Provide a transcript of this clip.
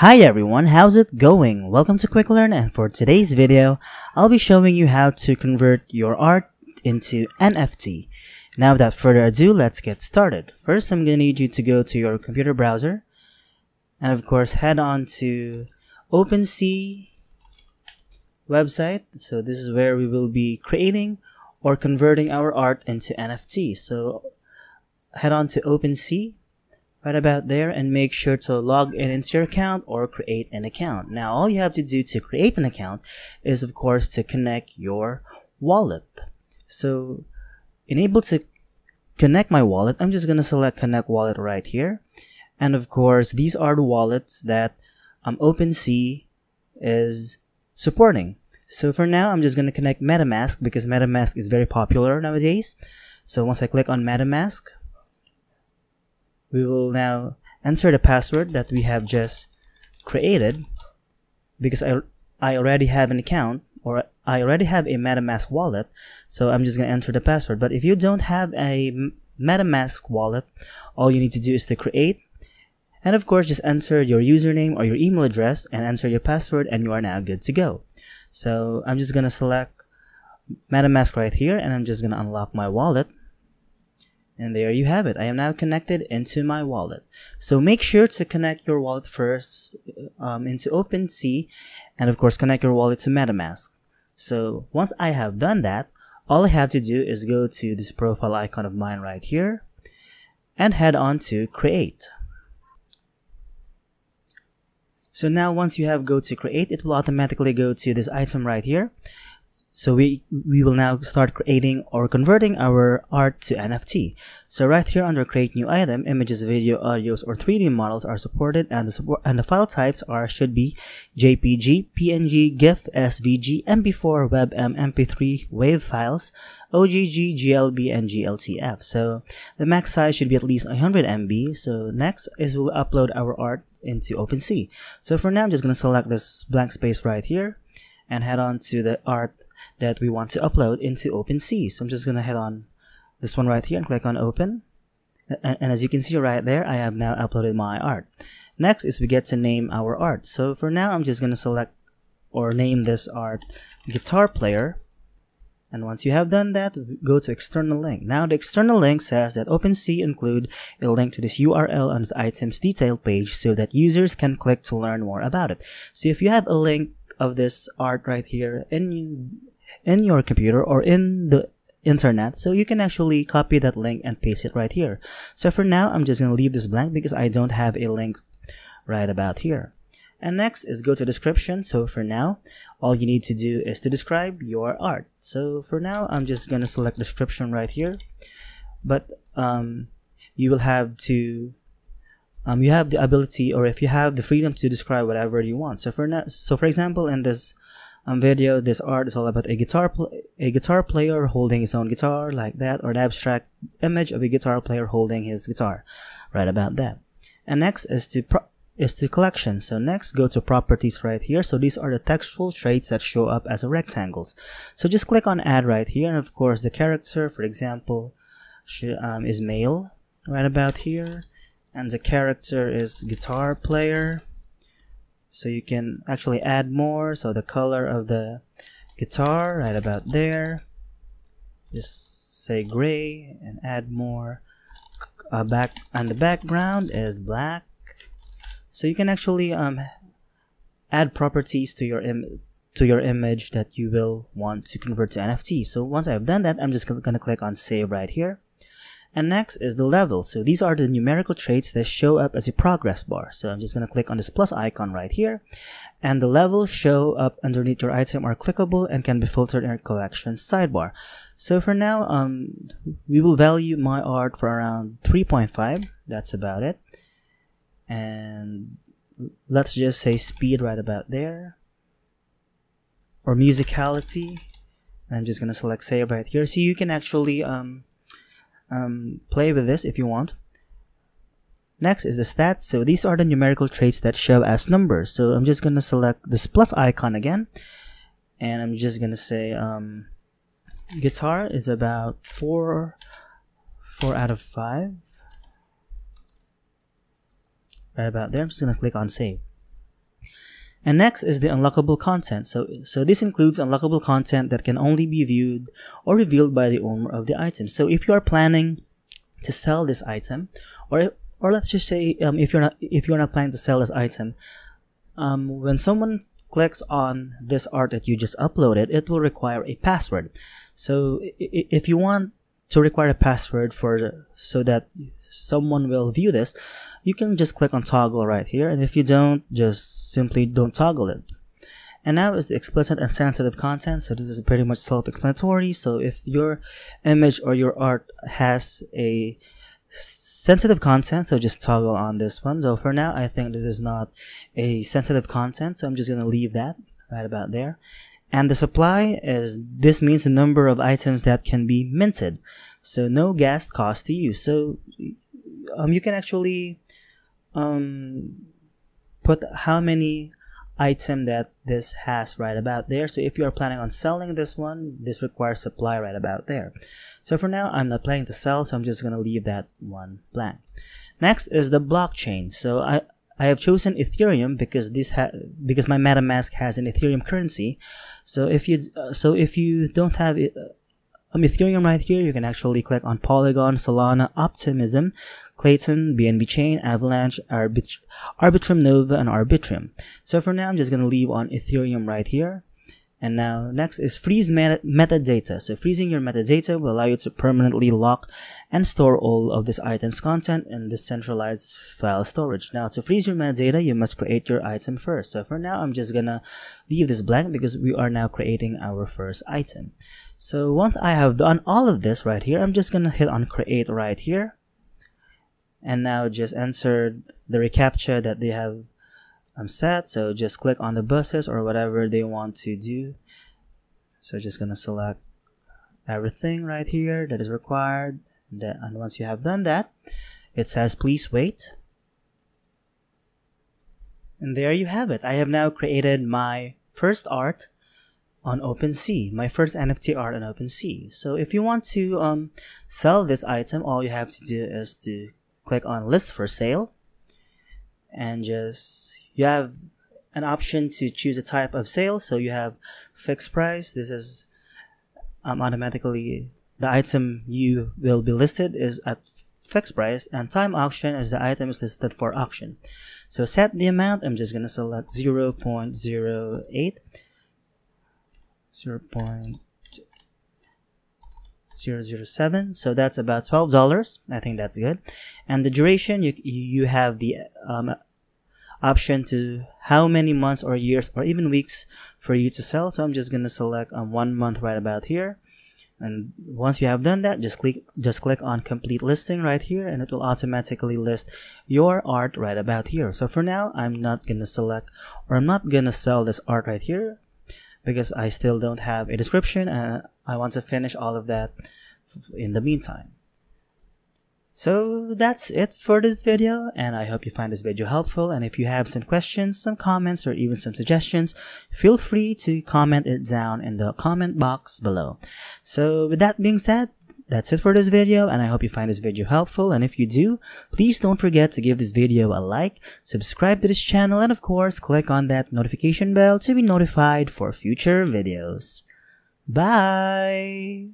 Hi everyone, how's it going? Welcome to Quick Learn, and for today's video, I'll be showing you how to convert your art into NFT. Now without further ado, let's get started. First, I'm going to need you to go to your computer browser and of course head on to OpenSea website. So this is where we will be creating or converting our art into NFT. So head on to OpenSea right about there and make sure to log in into your account or create an account. Now all you have to do to create an account is of course to connect your wallet. So enable to connect my wallet, I'm just gonna select connect wallet right here, and of course these are the wallets that OpenSea is supporting. So for now I'm just gonna connect MetaMask because MetaMask is very popular nowadays. So once I click on MetaMask, we will now enter the password that we have just created because I already have an account, or I already have a MetaMask wallet, so I'm just going to enter the password. But if you don't have a MetaMask wallet, all you need to do is to create, and of course just enter your username or your email address and enter your password, and you are now good to go. So I'm just going to select MetaMask right here, and I'm just going to unlock my wallet. And there you have it. I am now connected into my wallet. So make sure to connect your wallet first into OpenSea, and of course connect your wallet to MetaMask. So once I have done that, all I have to do is go to this profile icon of mine right here and head on to create. So now once you have go to create, it will automatically go to this item right here. So we will now start creating or converting our art to NFT. So right here under create new item, images, video, audios, or 3D models are supported, and the file types should be JPG, PNG, GIF, SVG, MP4, WebM, MP3, WAV files, OGG, GLB, and GLTF. So the max size should be at least 100 MB. So next is we'll upload our art into OpenSea. So for now, I'm just going to select this blank space right here and head on to the art that we want to upload into OpenSea. So I'm just going to head on this one right here and click on open. And as you can see right there, I have now uploaded my art. Next is we get to name our art. So for now, I'm just going to select or name this art guitar player. And once you have done that, go to external link. Now the external link says that OpenSea include a link to this URL on this item's detail page so that users can click to learn more about it. So if you have a link of this art right here in your computer or in the internet, so you can actually copy that link and paste it right here. So for now, I'm just going to leave this blank because I don't have a link right about here. And next is go to description. So for now, all you need to do is to describe your art. So for now, I'm just going to select description right here, but you will have to you have the ability, or if you have the freedom to describe whatever you want. So for example, in this video, this art is all about a guitar player holding his own guitar like that, or an abstract image of a guitar player holding his guitar, right about that. And next is to collection. So next, go to properties right here. So these are the textual traits that show up as rectangles. So just click on add right here, and of course the character, for example, is male right about here, and the character is guitar player. So you can actually add more. So the color of the guitar right about there, just say gray and add more. And the background is black. So you can actually add properties to your image that you will want to convert to NFT. So once I've done that, I'm just gonna click on save right here. And next is the level. So these are the numerical traits that show up as a progress bar. So I'm just going to click on this plus icon right here, and the levels show up underneath your item are clickable and can be filtered in your collection sidebar. So for now, we will value my art for around 3.5. That's about it. And let's just say speed right about there, or musicality. And I'm just going to select save right here. So you can actually play with this if you want. Next is the stats. So these are the numerical traits that show as numbers. So I'm just going to select this plus icon again, and I'm just going to say guitar is about 4 out of 5. right about there. I'm just going to click on save. And next is the unlockable content. So this includes unlockable content that can only be viewed or revealed by the owner of the item. So if you are planning to sell this item, or let's just say if you're not planning to sell this item, when someone clicks on this art that you just uploaded, it will require a password. So if you want to require a password so that someone will view this, you can just click on toggle right here, and if you don't, just simply don't toggle it. And now is the explicit and sensitive content. So this is pretty much self-explanatory. So if your image or your art has a sensitive content, so just toggle on this one. So for now, I think this is not a sensitive content, so I'm just going to leave that right about there. And the supply this means the number of items that can be minted. So no gas cost to you. So you can actually put how many item that this has right about there. So if you are planning on selling this one, this requires supply right about there. So for now, I'm not planning to sell, so I'm just going to leave that one blank. Next is the blockchain. So I have chosen Ethereum because because my MetaMask has an Ethereum currency. So if you don't have Ethereum right here, you can actually click on Polygon, Solana, Optimism, Clayton, BNB Chain, Avalanche, Arbitrum Nova, and Arbitrum. So for now, I'm just going to leave on Ethereum right here. And now next is freeze metadata. So freezing your metadata will allow you to permanently lock and store all of this item's content in decentralized file storage. Now to freeze your metadata, you must create your item first. So for now, I'm just gonna leave this blank because we are now creating our first item. So once I have done all of this right here, I'm just gonna hit on create right here. And now just enter the reCAPTCHA that they have set. So just click on the buses or whatever they want to do. So just gonna select everything right here that is required, and once you have done that, it says please wait, and there you have it. I have now created my first art on OpenSea, my first NFT art on OpenSea. So if you want to sell this item, all you have to do is to click on list for sale, and you have an option to choose a type of sale. So you have fixed price. This is automatically the item you will be listed is at fixed price, and time auction is the item is listed for auction. So set the amount. I'm just going to select 0.08, 0.007. So that's about $12. I think that's good. And the duration, you have the option to how many months or years or even weeks for you to sell. So I'm just going to select 1 month right about here. And once you have done that, just click on complete listing right here, and it will automatically list your art right about here. So for now, I'm not going to select, or I'm not going to sell this art right here because I still don't have a description, and I want to finish all of that in the meantime. So that's it for this video, and I hope you find this video helpful. And if you have some questions, some comments, or even some suggestions, feel free to comment it down in the comment box below. So with that being said, that's it for this video, and I hope you find this video helpful. And if you do, please don't forget to give this video a like, subscribe to this channel, and of course, click on that notification bell to be notified for future videos. Bye!